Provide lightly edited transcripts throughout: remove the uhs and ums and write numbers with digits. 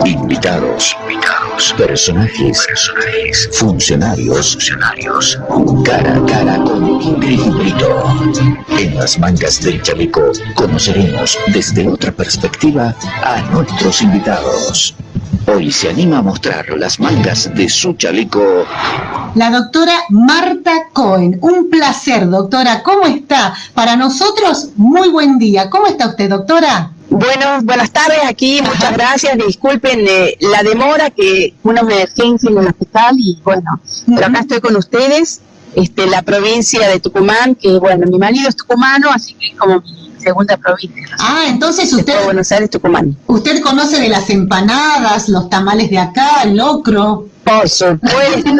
Invitados, personajes, funcionarios, cara a cara con Ingrid y Brito. En Las Mangas del Chaleco conoceremos desde otra perspectiva a nuestros invitados. Hoy se anima a mostrar las mangas de su chaleco la doctora Marta Cohen. Un placer, doctora. ¿Cómo está? Para nosotros, muy buen día. ¿Cómo está usted, doctora? Bueno, buenas tardes aquí, muchas gracias. Disculpen la demora, que una emergencia en el hospital y bueno, pero acá estoy con ustedes, la provincia de Tucumán, que bueno, mi marido es tucumano, así que es como mi segunda provincia. Ah, entonces usted... Buenos Aires, Tucumán. ¿Usted conoce de las empanadas, los tamales de acá, el locro? Por supuesto.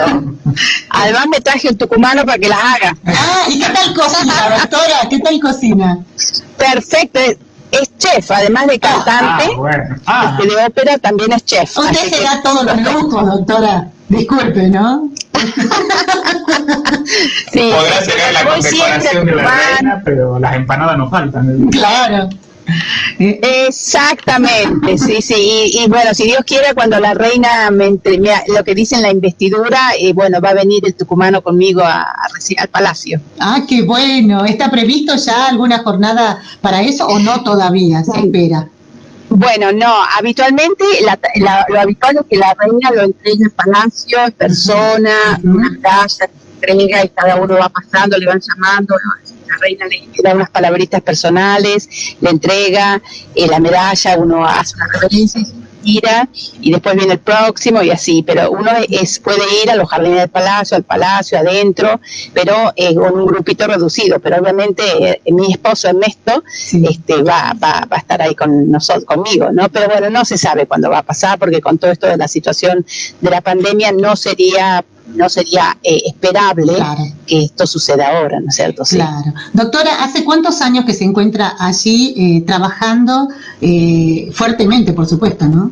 Además me traje un tucumano para que las haga. Ah, ¿y qué tal cocina, doctora? ¿Qué tal cocina? Perfecto. Es chef, además de cantante, de ópera, también es chef. Usted se da todos los lujos, doctora. Disculpe, ¿no? Sí. Podrá ser la condecoración de la reina, pero las empanadas no faltan. Claro. Exactamente, sí, y bueno, si Dios quiere, cuando la reina lo que dice en la investidura, bueno, va a venir el tucumano conmigo al palacio. Ah, qué bueno. ¿Está previsto ya alguna jornada para eso o no todavía? Se espera. Bueno, no, habitualmente lo habitual es que la reina lo entregue al palacio en persona, una medalla, entrega y cada uno va pasando, le van llamando, la reina le da unas palabritas personales, le entrega la medalla, uno hace una reverencia y se retira, y después viene el próximo y así, pero uno puede ir a los jardines del palacio, al palacio, adentro, pero con un grupito reducido, pero obviamente mi esposo Ernesto va a estar ahí conmigo, ¿no? Pero bueno, no se sabe cuándo va a pasar, porque con todo esto de la situación de la pandemia no sería esperable que esto suceda ahora, ¿no es cierto? Sí. Claro. Doctora, ¿hace cuántos años que se encuentra allí trabajando fuertemente, por supuesto, no?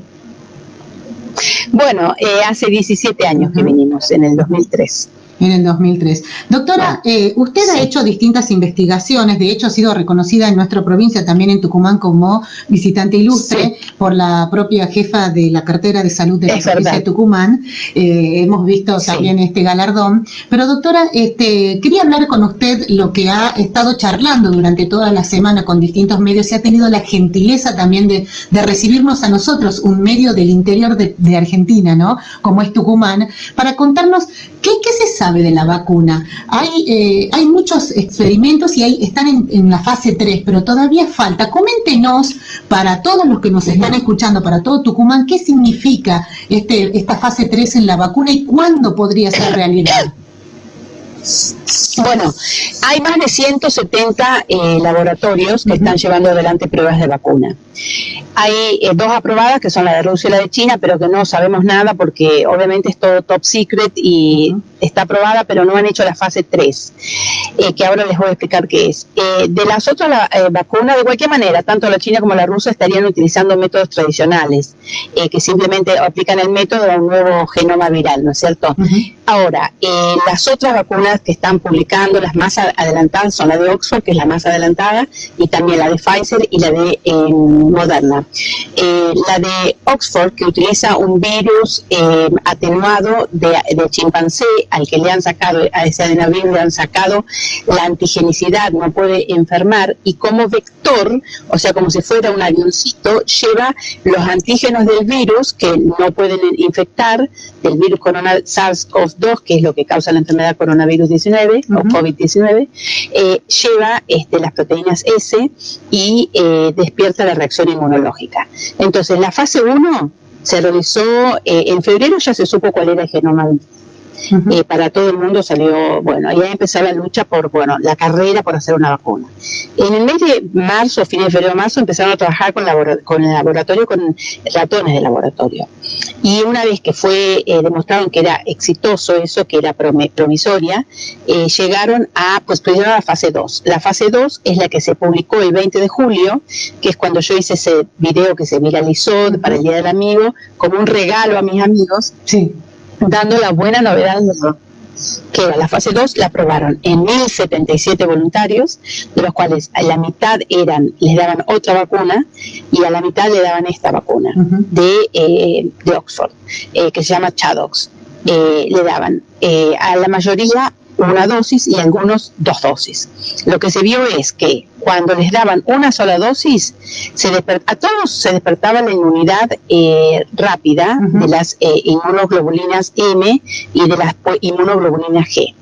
Bueno, hace 17 años que vinimos, en el 2003. En el 2003. Doctora, usted ha hecho distintas investigaciones, de hecho ha sido reconocida en nuestra provincia, también en Tucumán, como visitante ilustre por la propia jefa de la cartera de salud de la provincia de Tucumán. Hemos visto también este galardón. Pero doctora, quería hablar con usted lo que ha estado charlando durante toda la semana con distintos medios y ha tenido la gentileza también de recibirnos a nosotros, un medio del interior de Argentina, ¿no? Como es Tucumán, para contarnos qué se sabe de la vacuna. Hay muchos experimentos y están en la fase 3, pero todavía falta. Coméntenos, para todos los que nos están escuchando, para todo Tucumán, qué significa esta fase 3 en la vacuna y cuándo podría ser realidad. Bueno, hay más de 170 laboratorios que están llevando adelante pruebas de vacuna. Hay 2 aprobadas, que son la de Rusia y la de China, pero que no sabemos nada porque obviamente es todo top secret y está aprobada, pero no han hecho la fase 3, que ahora les voy a explicar qué es. De las otras vacunas, de cualquier manera, tanto la China como la rusa estarían utilizando métodos tradicionales, que simplemente aplican el método a un nuevo genoma viral, ¿no es cierto? Ahora, las otras vacunas que están publicando, las más adelantadas, son la de Oxford, que es la más adelantada, y también la de Pfizer y la de Moderna. La de Oxford, que utiliza un virus atenuado de chimpancé, al que le han sacado, a ese adenovirus le han sacado la antigenicidad, no puede enfermar, y como vector, o sea, como si fuera un avioncito, lleva los antígenos del virus que no pueden infectar, del virus SARS-CoV-2, que es lo que causa la enfermedad coronavirus 19 o COVID-19, lleva las proteínas S y despierta la reacción inmunológica. Entonces, la fase 1 se realizó en febrero, ya se supo cuál era el genoma. Para todo el mundo salió, bueno, ahí empezó la lucha por, la carrera por hacer una vacuna. En el mes de marzo, fines de febrero, marzo, empezaron a trabajar con el laboratorio, con ratones de laboratorio. Y una vez que fue demostraron que era exitoso eso, que era promisoria, llegaron a la fase 2. La fase 2 es la que se publicó el 20 de julio, que es cuando yo hice ese video que se viralizó para el Día del Amigo, como un regalo a mis amigos. Sí. Dando la buena novedad que era la fase 2, la aprobaron en 1.077 voluntarios, de los cuales a la mitad les daban otra vacuna y a la mitad le daban esta vacuna de Oxford, que se llama Chadox. Le daban a la mayoría una dosis y algunos 2 dosis. Lo que se vio es que cuando les daban una sola dosis, a todos se despertaba la inmunidad rápida de las inmunoglobulinas M y de las inmunoglobulinas G.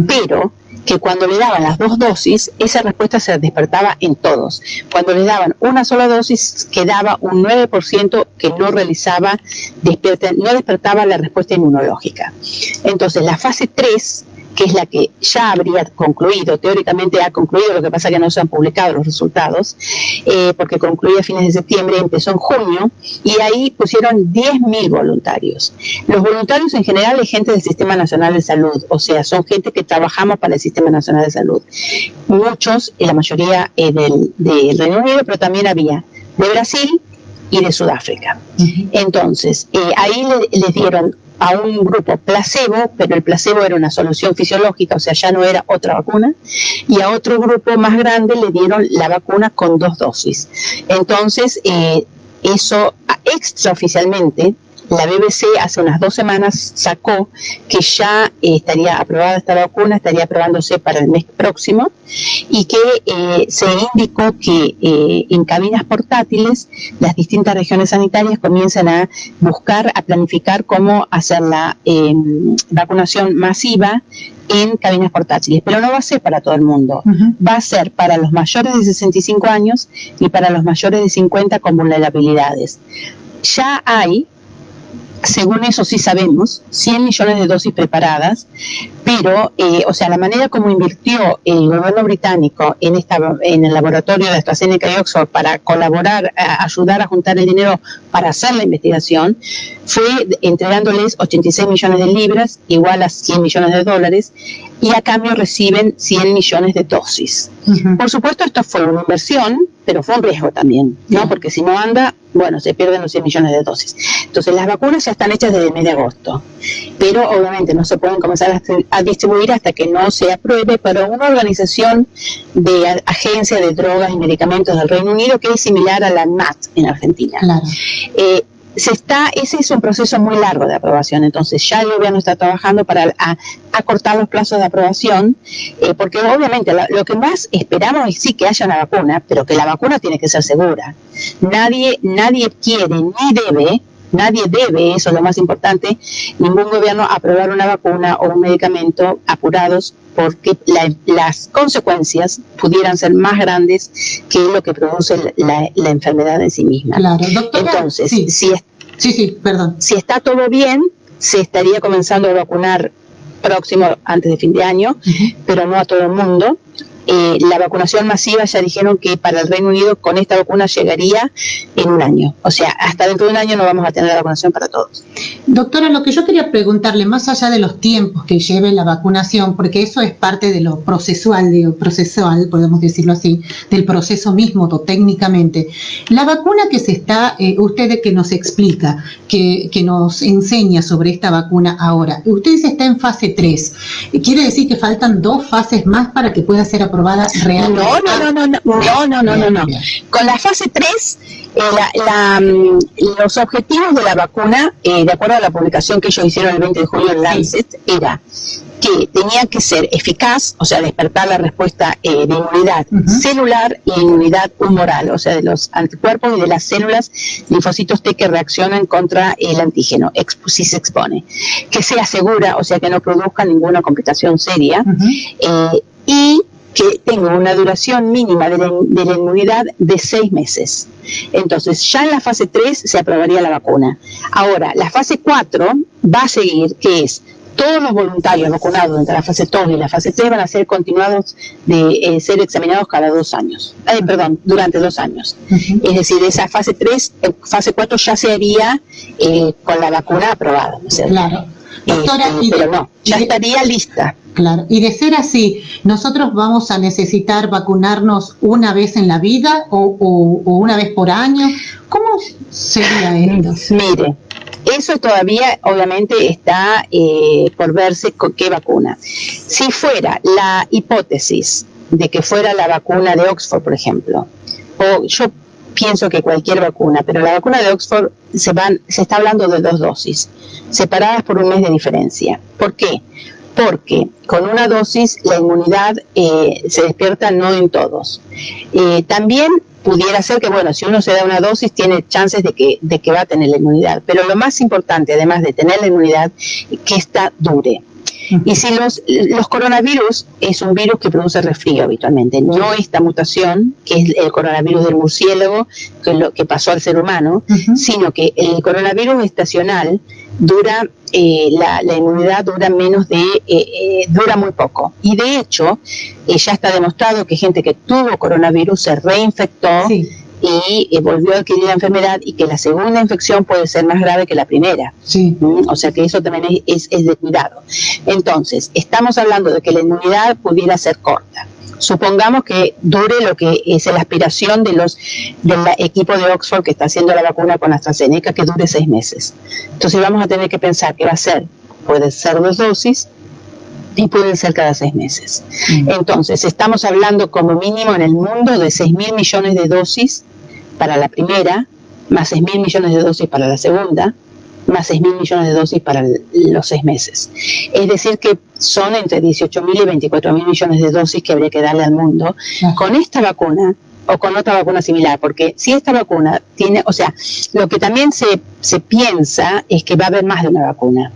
Pero que cuando le daban las 2 dosis, esa respuesta se despertaba en todos. Cuando le daban una sola dosis, quedaba un 9% que no despertaba la respuesta inmunológica. Entonces, la fase 3, que es la que ya habría concluido, teóricamente ha concluido, lo que pasa es que no se han publicado los resultados, porque concluía a fines de septiembre, empezó en junio, y ahí pusieron 10.000 voluntarios. Los voluntarios en general es gente del Sistema Nacional de Salud, o sea, son gente que trabajamos para el Sistema Nacional de Salud. Muchos, la mayoría del Reino Unido, pero también había de Brasil y de Sudáfrica. Entonces, ahí les dieron a un grupo placebo, pero el placebo era una solución fisiológica, o sea, ya no era otra vacuna, y a otro grupo más grande le dieron la vacuna con 2 dosis. Entonces, eso extraoficialmente, la BBC hace unas 2 semanas sacó que ya estaría aprobada esta vacuna, estaría aprobándose para el mes próximo, y que se indicó que en cabinas portátiles las distintas regiones sanitarias comienzan a planificar cómo hacer la vacunación masiva en cabinas portátiles, pero no va a ser para todo el mundo, va a ser para los mayores de 65 años y para los mayores de 50 con vulnerabilidades. Ya hay, según eso sí sabemos, 100 millones de dosis preparadas, pero, o sea, la manera como invirtió el gobierno británico en el laboratorio de AstraZeneca y Oxford para colaborar, ayudar a juntar el dinero para hacer la investigación, fue entregándoles 86 millones de libras, igual a 100 millones de dólares, y a cambio reciben 100 millones de dosis. Por supuesto, esto fue una inversión, pero fue un riesgo también, ¿no? Porque si no anda, bueno, se pierden los 100 millones de dosis. Entonces, las vacunas ya están hechas desde el mes de agosto, pero obviamente no se pueden comenzar a distribuir hasta que no se apruebe por una organización de agencia de drogas y medicamentos del Reino Unido que es similar a la ANMAT en Argentina. Claro. Ese es un proceso muy largo de aprobación, entonces ya el gobierno está trabajando para acortar los plazos de aprobación, porque obviamente lo que más esperamos es sí que haya una vacuna, pero que la vacuna tiene que ser segura. Nadie quiere nadie debe, eso es lo más importante, ningún gobierno aprobar una vacuna o un medicamento apurados porque las consecuencias pudieran ser más grandes que lo que produce la enfermedad en sí misma. Claro, doctora, entonces, si está todo bien, se estaría comenzando a vacunar próximo antes de fin de año, pero no a todo el mundo. La vacunación masiva ya dijeron que para el Reino Unido con esta vacuna llegaría en un año. O sea, hasta dentro de un año no vamos a tener la vacunación para todos. Doctora, lo que yo quería preguntarle, más allá de los tiempos que lleve la vacunación, porque eso es parte de lo procesual, podemos decirlo así, del proceso mismo técnicamente. La vacuna que se está, usted que nos explica, que nos enseña sobre esta vacuna ahora, usted dice está en fase 3. ¿Quiere decir que faltan 2 fases más para que pueda ser aprobada realmente? No. Con la fase 3, los objetivos de la vacuna, de acuerdo a la publicación que ellos hicieron el 20 de julio en Lancet, era que tenía que ser eficaz, o sea, despertar la respuesta de inmunidad celular y inmunidad humoral, o sea, de los anticuerpos y de las células linfocitos T que reaccionan contra el antígeno, si se expone. Que sea segura, o sea, que no produzca ninguna complicación seria, y que tenga una duración mínima de la inmunidad de 6 meses. Entonces, ya en la fase 3 se aprobaría la vacuna. Ahora, la fase 4 va a seguir, que es todos los voluntarios vacunados entre la fase 2 y la fase 3 van a ser continuados de ser examinados cada 2 años. Durante 2 años. Es decir, esa fase 3, fase 4 ya se haría con la vacuna aprobada, ¿no es cierto? Claro. Doctora, pero no, ya estaría lista. Claro, y de ser así, ¿nosotros vamos a necesitar vacunarnos una vez en la vida o una vez por año? ¿Cómo sería esto? Mire, Eso todavía obviamente está por verse con qué vacuna. Si fuera la hipótesis de que fuera la vacuna de Oxford, por ejemplo, o yo pienso que cualquier vacuna, pero la vacuna de Oxford se está hablando de 2 dosis, separadas por un mes de diferencia. ¿Por qué? Porque con una dosis la inmunidad se despierta no en todos. También pudiera ser que, bueno, si uno se da una dosis tiene chances de que va a tener la inmunidad, pero lo más importante, además de tener la inmunidad, es que esta dure. Y si los coronavirus es un virus que produce resfrío habitualmente, no esta mutación, que es el coronavirus del murciélago, que pasó al ser humano, sino que el coronavirus estacional dura, la inmunidad dura dura muy poco. Y de hecho, ya está demostrado que gente que tuvo coronavirus se reinfectó, sí, y volvió a adquirir la enfermedad, y que la segunda infección puede ser más grave que la primera. Sí. O sea que eso también es de cuidado. Entonces, estamos hablando de que la inmunidad pudiera ser corta. Supongamos que dure lo que es la aspiración del equipo de Oxford que está haciendo la vacuna con AstraZeneca, que dure 6 meses. Entonces vamos a tener que pensar que puede ser 2 dosis, y pueden ser cada 6 meses. Entonces, estamos hablando como mínimo en el mundo de 6.000 millones de dosis para la primera, más 6.000 millones de dosis para la segunda, más 6.000 millones de dosis para los 6 meses. Es decir, que son entre 18.000 y 24.000 millones de dosis que habría que darle al mundo con esta vacuna o con otra vacuna similar, porque si esta vacuna tiene, o sea, lo que también se piensa es que va a haber más de una vacuna.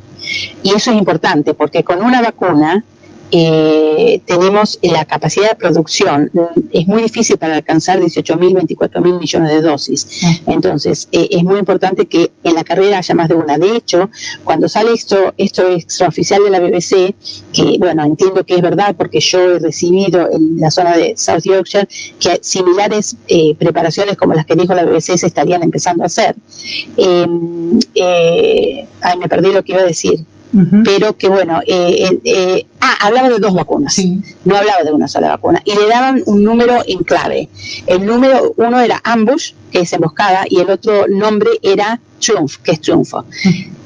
Y eso es importante, porque con una vacuna tenemos la capacidad de producción. Es muy difícil para alcanzar 18.000, 24.000 millones de dosis. Entonces, es muy importante que en la carrera haya más de una. De hecho, cuando sale esto extraoficial de la BBC, que, bueno, entiendo que es verdad, porque yo he recibido en la zona de South Yorkshire que similares preparaciones como las que dijo la BBC se estarían empezando a hacer. Me perdí lo que iba a decir. Pero que bueno, hablaba de 2 vacunas, sí, no hablaba de una sola vacuna, y le daban un número en clave. El número 1 era ambush, que es emboscada, y el otro nombre era triumph, que es triunfo.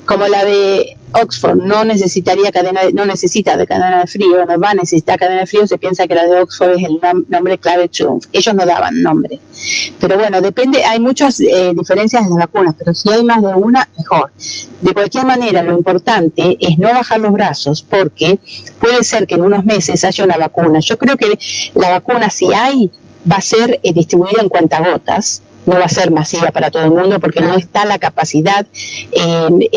Como la de Oxford no necesita de cadena de frío, no va a necesitar cadena de frío, se piensa que la de Oxford es el nombre clave Triumph. Ellos no daban nombre. Pero bueno, depende, hay muchas diferencias en las vacunas, pero si hay más de una, mejor. De cualquier manera, lo importante es no bajar los brazos, porque puede ser que en unos meses haya una vacuna. Yo creo que la vacuna, si hay, va a ser distribuida en cuentagotas. No va a ser masiva para todo el mundo porque no está la capacidad de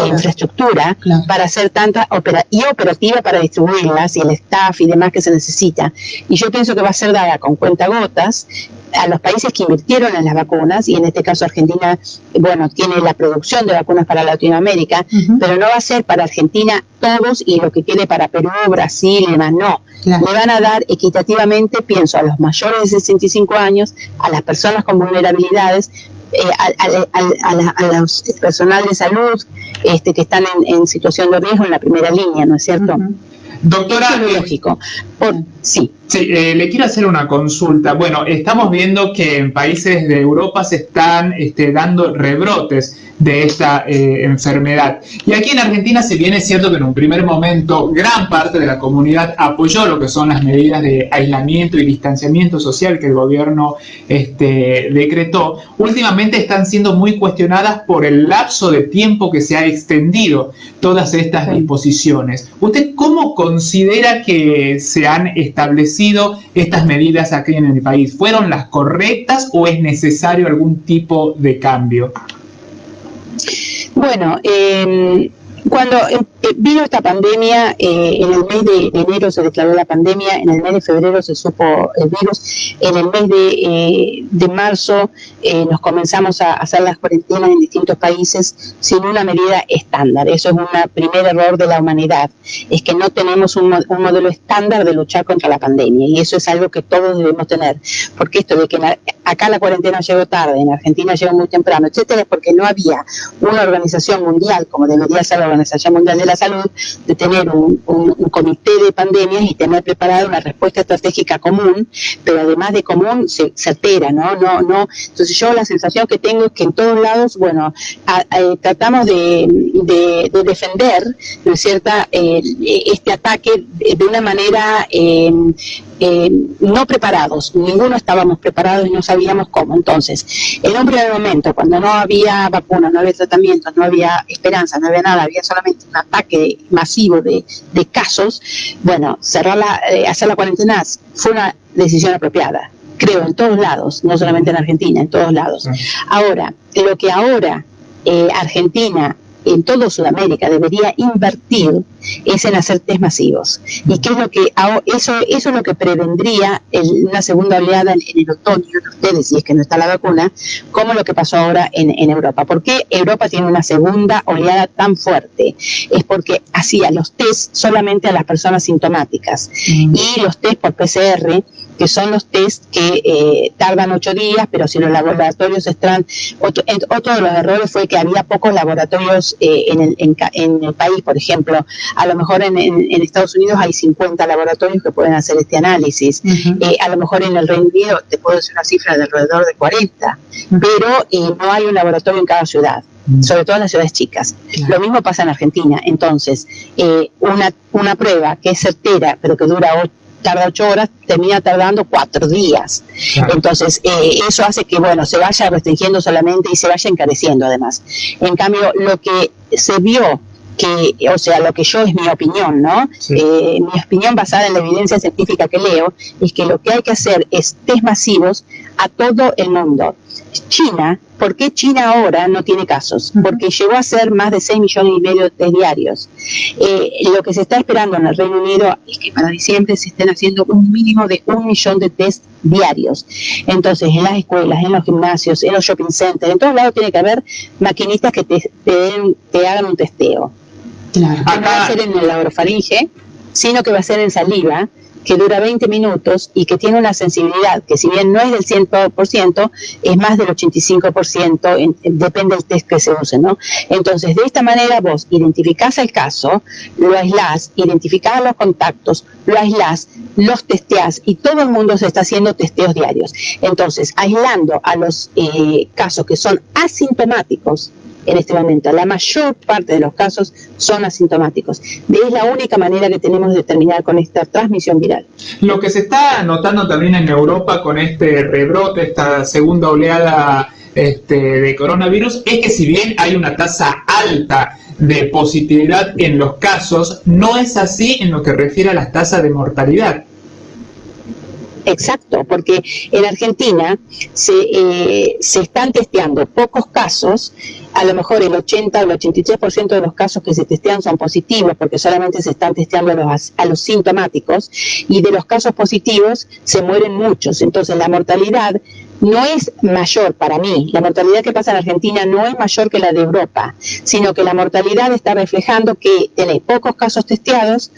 infraestructura para hacer tanta operativa para distribuirlas, y el staff y demás que se necesita. Y yo pienso que va a ser dada con cuentagotas a los países que invirtieron en las vacunas, y en este caso Argentina, bueno, tiene la producción de vacunas para Latinoamérica, pero no va a ser para Argentina todos y lo que quede para Perú, Brasil y demás, no. Le van a dar equitativamente, pienso, a los mayores de 65 años, a las personas con vulnerabilidades, a los personal de salud que están en situación de riesgo en la primera línea, ¿no es cierto? Doctora, eso es lógico. Sí. Sí, le quiero hacer una consulta. Bueno, estamos viendo que en países de Europa se están dando rebrotes de esta enfermedad. Y aquí en Argentina, si bien es cierto que en un primer momento gran parte de la comunidad apoyó lo que son las medidas de aislamiento y distanciamiento social que el gobierno decretó, últimamente están siendo muy cuestionadas por el lapso de tiempo que se ha extendido todas estas disposiciones. ¿Usted cómo considera que se han establecido estas medidas aquí en el país? ¿Fueron las correctas o es necesario algún tipo de cambio? Bueno, cuando vino esta pandemia, en el mes de enero se declaró la pandemia, en el mes de febrero se supo el virus, en el mes de marzo nos comenzamos a hacer las cuarentenas en distintos países sin una medida estándar. Eso es un primer error de la humanidad, es que no tenemos un modelo estándar de luchar contra la pandemia, y eso es algo que todos debemos tener, porque esto de que acá la cuarentena llegó tarde, en Argentina llegó muy temprano, etcétera, es porque no había una organización mundial, como debería ser la Organización Mundial de la la Salud de tener un comité de pandemias y tener preparada una respuesta estratégica común, pero además de común, certera, ¿no? Entonces yo la sensación que tengo es que en todos lados, bueno, tratamos de defender, ¿no es cierto?, este ataque de una manera no preparados, ninguno estábamos preparados y no sabíamos cómo. Entonces, en un primer momento, cuando no había vacunas, no había tratamientos, no había esperanza, no había nada, había solamente un ataque masivo de casos, bueno, hacer la cuarentena fue una decisión apropiada, creo, en todos lados, no solamente en Argentina, en todos lados. Ahora, lo que ahora Argentina, en toda Sudamérica, debería invertir es en hacer test masivos. ¿Y qué es lo que eso es lo que prevendría una segunda oleada en el otoño de ustedes, si es que no está la vacuna, como lo que pasó ahora en Europa? ¿Por qué Europa tiene una segunda oleada tan fuerte? Es porque hacía los test solamente a las personas sintomáticas y los test por PCR, que son los test que tardan 8 días, pero si los laboratorios están... Otro de los errores fue que había pocos laboratorios en el país. Por ejemplo, a lo mejor en Estados Unidos hay 50 laboratorios que pueden hacer este análisis. A lo mejor en el Reino Unido te puedo decir una cifra de alrededor de 40, pero no hay un laboratorio en cada ciudad, sobre todo en las ciudades chicas. Lo mismo pasa en Argentina. Entonces, una prueba que es certera, pero que tarda 8 horas, termina tardando 4 días. Entonces, eso hace que, bueno, se vaya restringiendo solamente y se vaya encareciendo además. En cambio, lo que se vio, lo que yo es mi opinión, ¿no? Mi opinión basada en la evidencia científica que leo, es que lo que hay que hacer es test masivos a todo el mundo. China, ¿por qué China ahora no tiene casos? Porque llegó a ser más de 6,5 millones de test diarios. Lo que se está esperando en el Reino Unido es que para diciembre se estén haciendo un mínimo de 1 millón de test diarios. Entonces, en las escuelas, en los gimnasios, en los shopping centers, en todos lados tiene que haber maquinitas que te hagan un testeo. Claro. No va a ser en el orofaringe, sino que va a ser en saliva, que dura 20 minutos y que tiene una sensibilidad que, si bien no es del 100%, es más del 85%, depende del test que se use, ¿no? Entonces, de esta manera vos identificás el caso, lo aislás, identificás los contactos, lo aislás, los testeás, y todo el mundo se está haciendo testeos diarios. Entonces, aislando a los casos que son asintomáticos, en este momento, la mayor parte de los casos son asintomáticos. Es la única manera que tenemos de terminar con esta transmisión viral. Lo que se está notando también en Europa con este rebrote, esta segunda oleada de coronavirus, es que si bien hay una tasa alta de positividad en los casos, no es así en lo que refiere a las tasas de mortalidad. Exacto, porque en Argentina se están testeando pocos casos, a lo mejor el 80 o el 83% de los casos que se testean son positivos, porque solamente se están testeando a los sintomáticos, y de los casos positivos se mueren muchos. Entonces la mortalidad no es mayor para mí, la mortalidad que pasa en Argentina no es mayor que la de Europa, sino que la mortalidad está reflejando que tenés pocos casos testeados,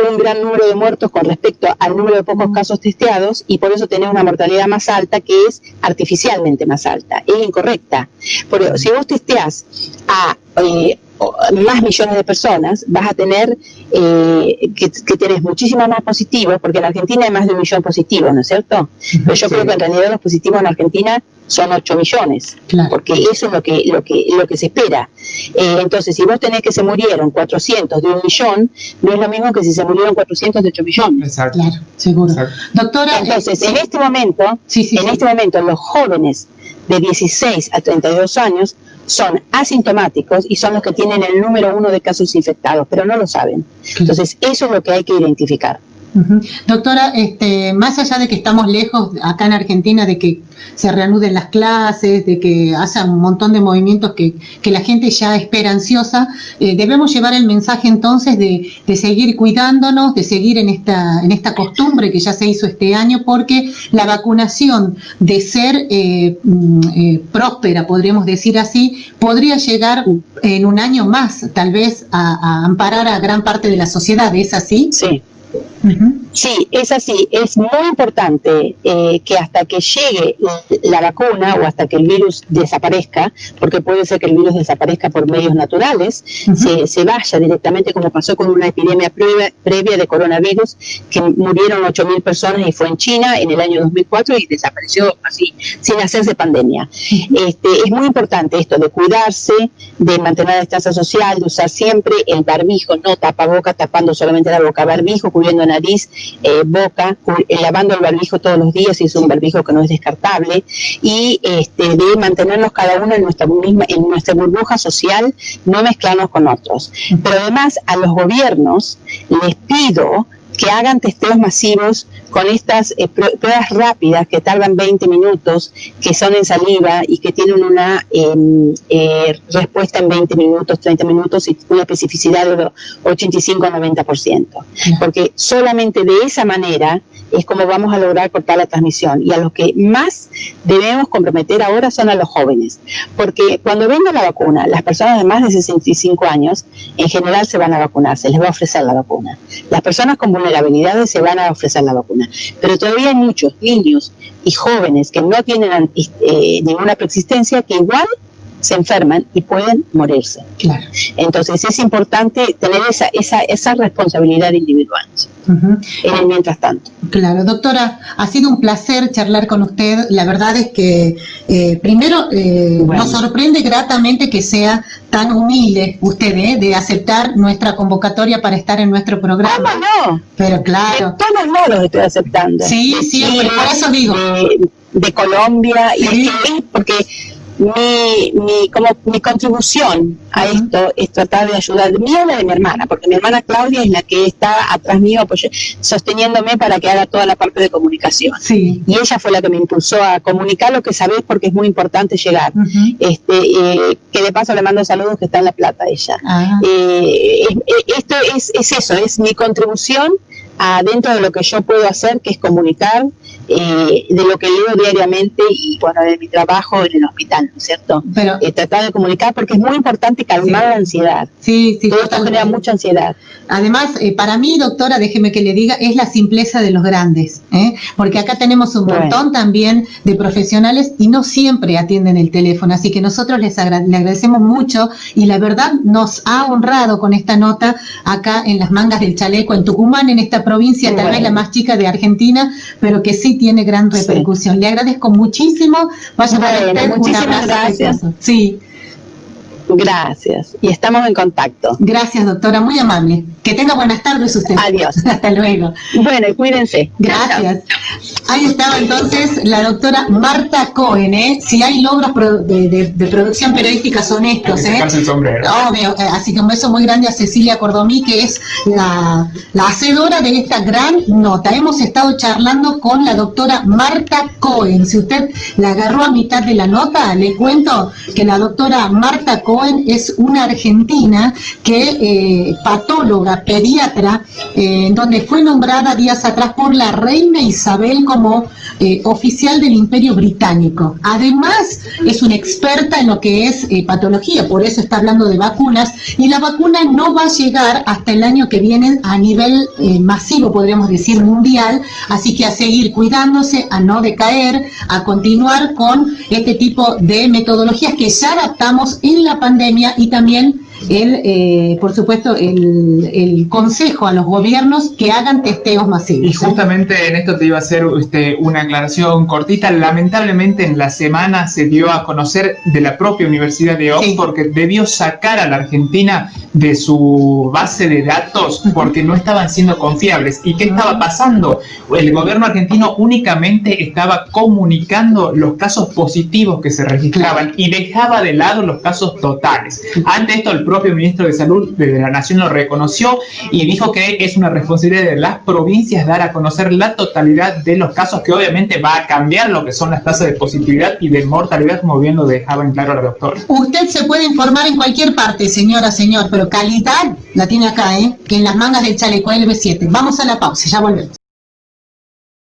un gran número de muertos con respecto al número de pocos casos testeados, y por eso tenés una mortalidad más alta, que es artificialmente más alta, es incorrecta. Porque si vos testeás a más millones de personas, vas a tener que tenés muchísimo más positivos, porque en Argentina hay más de 1 millón positivos, ¿no es cierto? Pero yo creo que en realidad los positivos en Argentina son 8 millones, porque eso es lo que se espera. Entonces, si vos tenés que se murieron 400 de 1 millón, no es lo mismo que si se murieron 400 de 8 millones. Exacto. Claro, seguro. Exacto. Doctora, entonces, en este momento, los jóvenes de 16 a 32 años son asintomáticos y son los que tienen el número 1 de casos infectados, pero no lo saben. Entonces, eso es lo que hay que identificar. Doctora, más allá de que estamos lejos acá en Argentina de que se reanuden las clases, de que haya un montón de movimientos que la gente ya espera ansiosa, debemos llevar el mensaje entonces de seguir cuidándonos, de seguir en esta costumbre que ya se hizo este año, porque la vacunación, de ser próspera, podríamos decir así, podría llegar en un año más, tal vez, a amparar a gran parte de la sociedad. ¿Es así? Sí. Sí, es así. Es muy importante que hasta que llegue la vacuna o hasta que el virus desaparezca, porque puede ser que el virus desaparezca por medios naturales, se vaya directamente, como pasó con una epidemia previa de coronavirus, que murieron 8.000 personas y fue en China en el año 2004 y desapareció así, sin hacerse pandemia. Es muy importante esto de cuidarse, de mantener la distancia social, de usar siempre el barbijo, no tapaboca, tapando solamente la boca, barbijo, cubriendo nariz, boca, lavando el barbijo todos los días, si es un barbijo que no es descartable, y de mantenernos cada uno en nuestra burbuja social, no mezclarnos con otros. Pero además a los gobiernos les pido que hagan testeos masivos con estas pruebas rápidas que tardan 20 minutos, que son en saliva y que tienen una respuesta en 20 minutos, 30 minutos y una especificidad de 85-90%. Porque solamente de esa manera es como vamos a lograr cortar la transmisión. Y a los que más debemos comprometer ahora son a los jóvenes. Porque cuando venga la vacuna, las personas de más de 65 años en general se van a vacunar, se les va a ofrecer la vacuna. Las personas con vulnerabilidades se van a ofrecer la vacuna. Pero todavía hay muchos niños y jóvenes que no tienen ninguna preexistencia que igual se enferman y pueden morirse. Claro. Entonces es importante tener esa responsabilidad individual en el mientras tanto. Claro, doctora, ha sido un placer charlar con usted. La verdad es que primero nos sorprende gratamente que sea tan humilde usted de aceptar nuestra convocatoria para estar en nuestro programa. No. Pero claro. De todos modos estoy aceptando. Sí, siempre, por eso digo. De Colombia, sí. Y porque mi contribución a esto es tratar de ayudar mía y la de mi hermana, porque mi hermana Claudia es la que está atrás mío sosteniéndome para que haga toda la parte de comunicación. Sí. Y ella fue la que me impulsó a comunicar lo que sabés, porque es muy importante llegar. Que de paso le mando saludos, que está en La Plata ella. Esto es eso, es mi contribución dentro de lo que yo puedo hacer, que es comunicar de lo que leo diariamente y bueno, de mi trabajo en el hospital, ¿no es cierto? Pero tratar de comunicar, porque es muy importante calmar la ansiedad. Sí, todo esto genera mucha ansiedad. Además, para mí, doctora, déjeme que le diga, es la simpleza de los grandes, porque acá tenemos un montón también de profesionales y no siempre atienden el teléfono, así que nosotros le agradecemos mucho y la verdad nos ha honrado con esta nota acá en las mangas del chaleco, en Tucumán, en esta provincia, tal vez la más chica de Argentina, pero que sí tiene gran repercusión. Le agradezco muchísimo. Vaya muchísimas gracias. Sí. Gracias. Y estamos en contacto. Gracias, doctora. Muy amable. Que tenga buenas tardes usted. Adiós. Hasta luego. Bueno, cuídense. Gracias. Ahí estaba entonces la doctora Marta Cohen, Si hay logros de producción periodística son estos, el sombrero. Obvio. Así que un beso muy grande a Cecilia Cordomí, que es la hacedora de esta gran nota. Hemos estado charlando con la doctora Marta Cohen. Si usted la agarró a mitad de la nota, le cuento que la doctora Marta Cohen es una argentina que patóloga, pediatra, donde fue nombrada días atrás por la reina Isabel como oficial del Imperio Británico. Además, es una experta en lo que es patología, por eso está hablando de vacunas, y la vacuna no va a llegar hasta el año que viene a nivel masivo, podríamos decir mundial, así que a seguir cuidándose, a no decaer, a continuar con este tipo de metodologías que ya adaptamos en la pandemia, y también por supuesto el consejo a los gobiernos que hagan testeos masivos. Y justamente en esto te iba a hacer una aclaración cortita. Lamentablemente en la semana se dio a conocer de la propia Universidad de Oxford que debió sacar a la Argentina de su base de datos porque no estaban siendo confiables. ¿Y qué estaba pasando? El gobierno argentino únicamente estaba comunicando los casos positivos que se registraban y dejaba de lado los casos totales. Ante esto, el propio ministro de Salud de la Nación lo reconoció y dijo que es una responsabilidad de las provincias dar a conocer la totalidad de los casos, que obviamente va a cambiar lo que son las tasas de positividad y de mortalidad, como bien lo dejaba en claro la doctora. Usted se puede informar en cualquier parte, señora, señor, pero calidad la tiene acá, que en las mangas del chaleco LB7. Vamos a la pausa, ya volvemos.